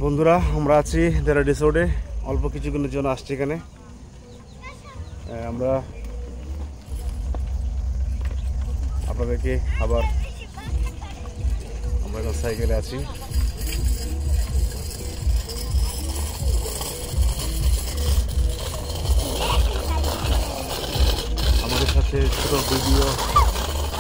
বন্ধুরা, আমরা আছি দেরা রিসোর্টে। অল্প কিছুক্ষণের জন্য আসছি এখানে। আমরা আপনাদেরকে আবার আমরা এখন সাইকেলে আছি। আমাদের সাথে ছোট ভিডিও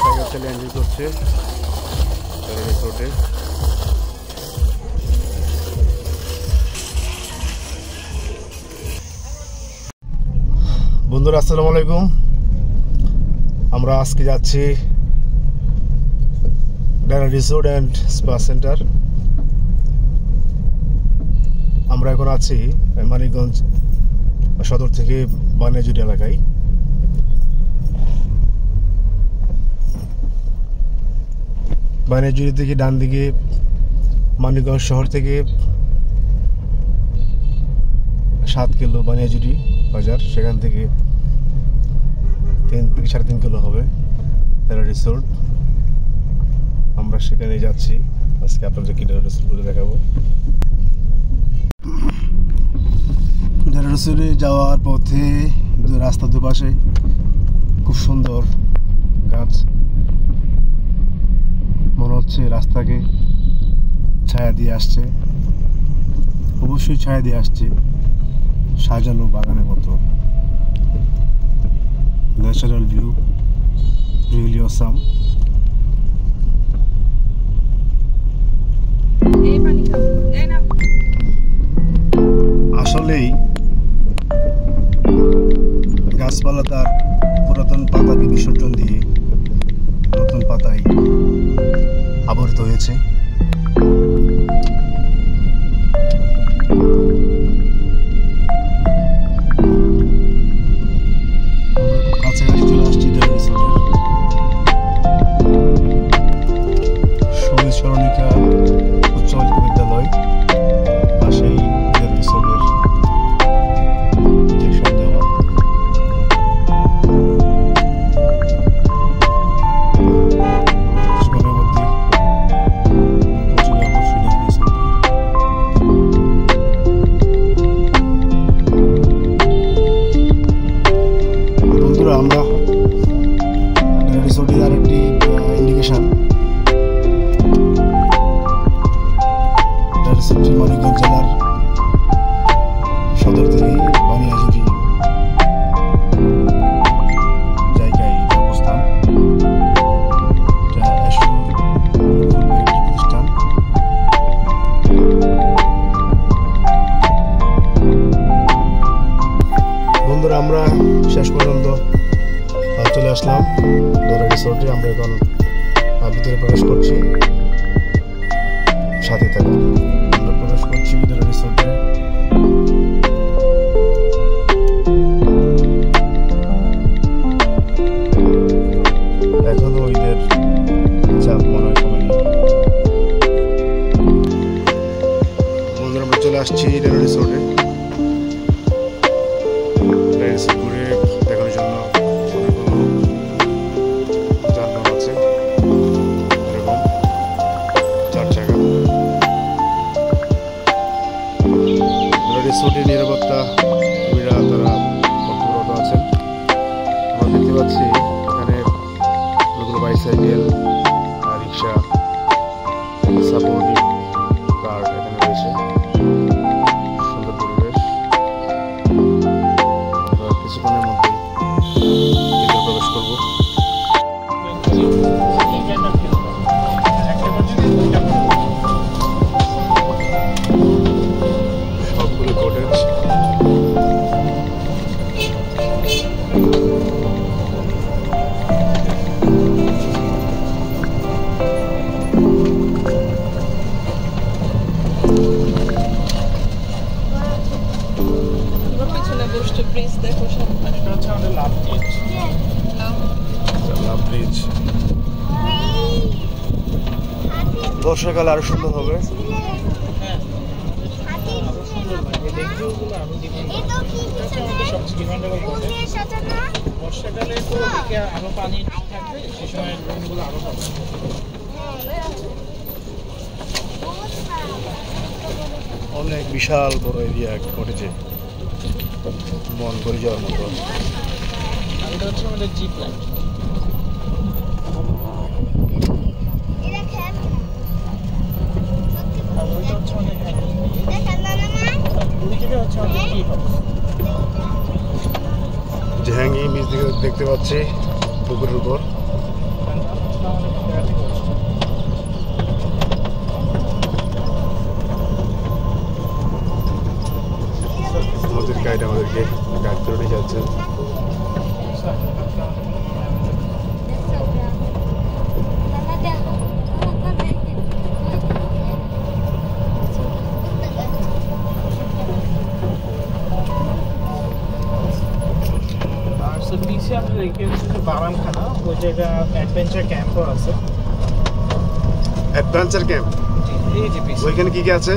সাইকেল চালিয়ে এনজয় করছে দেরা রিসোর্টে। বন্ধুরা, আসসালামু আলাইকুম। আমরা আজকে যাচ্ছি দেরা রিসোর্ট অ্যান্ড স্পা সেন্টার। আমরা এখন আছি মানিকগঞ্জ সদর থেকে বানিয়াজুড়ি এলাকায়। বানিয়াজুড়ি থেকে ডান দিকে মানিকগঞ্জ শহর থেকে 7 কিলো বানিয়াজুড়ি বাজার, সেখান থেকে 3 থেকে 3.5 কিলো হবে দেরা রিসোর্ট। আমরা সেখানে যাচ্ছি। আজকে আপনাদেরকে দেরা রিসোর্ট ঘুরে দেখাবো। দেরা রিসোর্টে যাওয়ার পথে রাস্তার দুপাশে খুব সুন্দর গাছ, মনে হচ্ছে রাস্তাকে ছায়া দিয়ে আসছে। অবশ্যই ছায়া দিয়ে আসছে, সাজানো বাগানের মতো। Natural view, really awesome. আসলেই গাছপালা তার পুরাতন পাতাকে বিসর্জন দিয়ে নতুন পাতায় আবৃত হয়েছে। আমরা রিসোর্টের আরেকটি ইন্ডিকেশন, মানিকগঞ্জ জেলার সদর থেকে বানিয়াজুড়ি জায়গায় অবস্থান। প্রতিষ্ঠান। বন্ধুরা, আমরা শেষ পর্যন্ত চলে আসলাম দেরা রিসোর্টে। আমরা এখন ভিতরে প্রবেশ করছি, সাথে থাকুন। আমরা প্রবেশ করছি দেরা রিসোর্টে। এখনো ঈদের চাপ মনে হয় কমেনি। বন্ধুরা, আমরা চলে আসছি দেরা রিসোর্টে। ঘুরে দেখানোর জন্য রিসোর্টের নিরাপত্তা কর্মীরা তারা কর্তব্যরত আছেন। আমরা দেখতে পাচ্ছি এখানে অনেকগুলো বাইসাইকেল, রিক্সা, সাপোর্টিভ কার এখানে রয়েছে। সুন্দর পরিবেশ। আমরা কিছুক্ষণের মধ্যেই ভিতরে প্রবেশ করব। বর্ষাকালে আরো সুন্দর হবে। বর্ষাকালে আরো পানি থাকবে, সে সময় রুমগুলো আরো ভালো। অনেক বিশাল বড় এরিয়া ঘটেছে, মন করে যাওয়ার মতো। এটা হচ্ছে আমাদের জিপ লাইন। আর ওইটা হচ্ছে আমাদের হ্যাঙ্গিং ব্রিজ। ওই জায়গা হচ্ছে আমাদের টি হাউস। যে হ্যাঙ্গিং ব্রিজ দেখতে পাচ্ছি পুকুরের উপর। আমাদের গাইড আমাদেরকে গাইড করে নিয়ে যাচ্ছে। নিচে আমরা রেখে হচ্ছে যে বারামখানা, ওই জায়গা অ্যাডভেঞ্চার ক্যাম্পও আছে। অ্যাডভেঞ্চার ক্যাম্প এই যে ওইখানে কি কি আছে?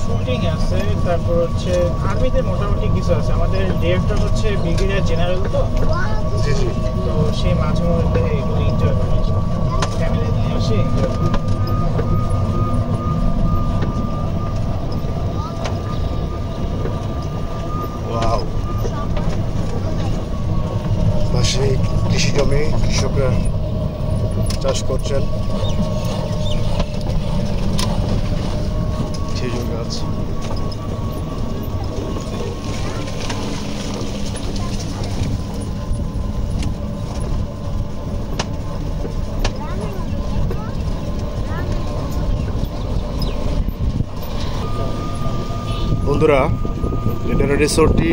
শুটিং আছে, তারপর হচ্ছে আর্মিদের মোটামুটি কিছু আছে। আমাদের ডিরেক্টর হচ্ছে ব্রিগেডিয়ার জেনারেল, তো জি জি। তো সে মাঝে মধ্যে এগুলো এনজয় করে, ফ্যামিলি নিয়ে এসে এনজয় করে। ওয়াও, পাশে কৃষি জমি, কৃষকরা চাষ করছেন খেজুর গাছ। বন্ধুরা, এটা রিসোর্টটি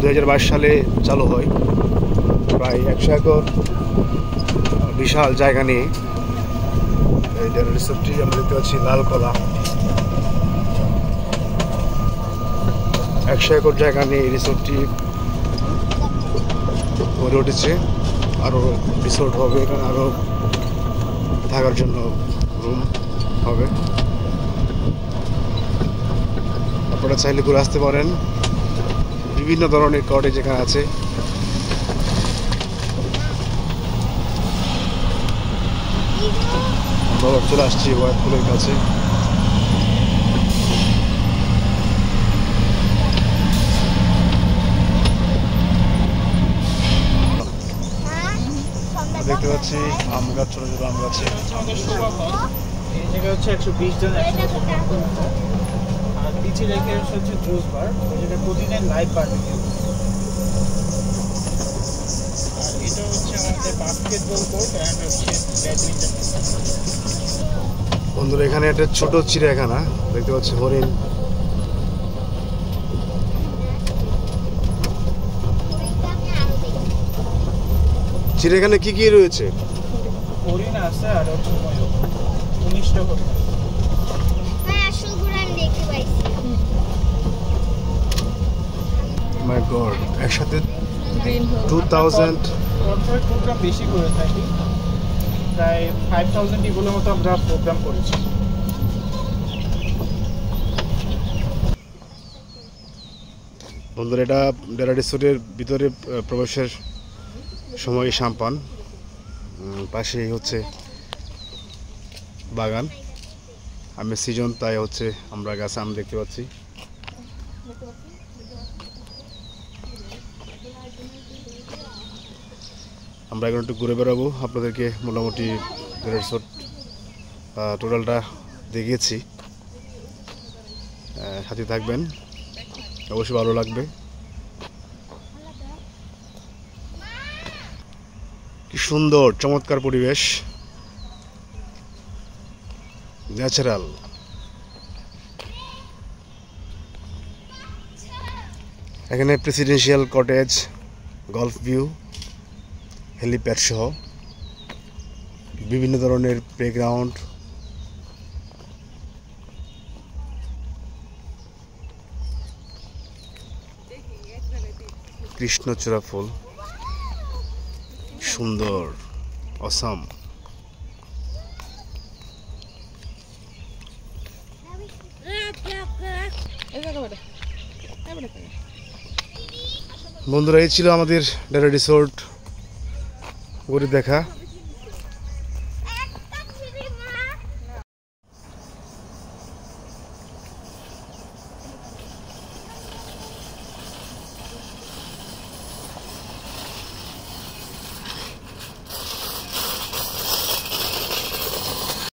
2022 সালে চালু হয়। প্রায় 100 একর বিশাল জায়গা নিয়ে এই রিসোর্টটি আমরা দেখতে পাচ্ছি। লালকলা 100 একর জায়গা নিয়ে এই রিসোর্টটি গড়ে উঠেছে। আরও রিসোর্ট হবে এখানে, আরও থাকার জন্য রুম হবে। আপনারা চাইলে ঘুরে আসতে পারেন। বিভিন্ন ধরনের কটেজ এখানে আছে। আমরা চলে আসছি হোয়াইট পুলের কাছে। দেখতে পাচ্ছি আম গাছ, ছোট ছোট আম গাছে। এই জায়গা হচ্ছে 120 জন একসাথে ক্যাম্প করতে। আর নিচে রেখে হচ্ছে জুস বার, ওই জায়গায় প্রতিদিন লাইভ বারবিকিউ। আর এটা হচ্ছে আমাদের বাস্কেটবল কোর্ট এন্ড হচ্ছে ব্যাডমিন্টন। বন্ধুরা, এখানে একটা ছোট চিড়িয়াখানা দেখতে পাচ্ছি, হরিণ। চিড়িয়াখানা কি কি রয়েছে? হরিণ আছে আর হচ্ছে ময়ূর, 19টা হরিণ। মাই গড, একসাথে 2000 কনসার্ট প্রোগ্রাম বেশি করে থাকি, প্রায় 5000 এগুলোর মতো আমরা প্রোগ্রাম করেছি। বন্ধুরা, এটা ডেরা রিসোর্টের ভিতরে প্রবেশের সময় সাম্পান। পাশেই হচ্ছে বাগান, আমের সিজন, তাই হচ্ছে আমরা গাছে আম দেখতে পাচ্ছি। আমরা এখন একটু ঘুরে বেড়াবো, আপনাদেরকে মোটামুটি রিসোর্ট টোটালটা দেখিয়েছি। সাথে থাকবেন, অবশ্যই ভালো লাগবে। কি সুন্দর চমৎকার পরিবেশ, ন্যাচারাল। এখানে presidential cottage, golf view, helipad সহ বিভিন্ন ধরনের প্লেগ্রাউন্ড, কৃষ্ণচূড়া ফুল, সুন্দর, অসাম। বন্ধুরা, এই ছিল আমাদের ডেরা রিসোর্ট ঘুরে দেখা।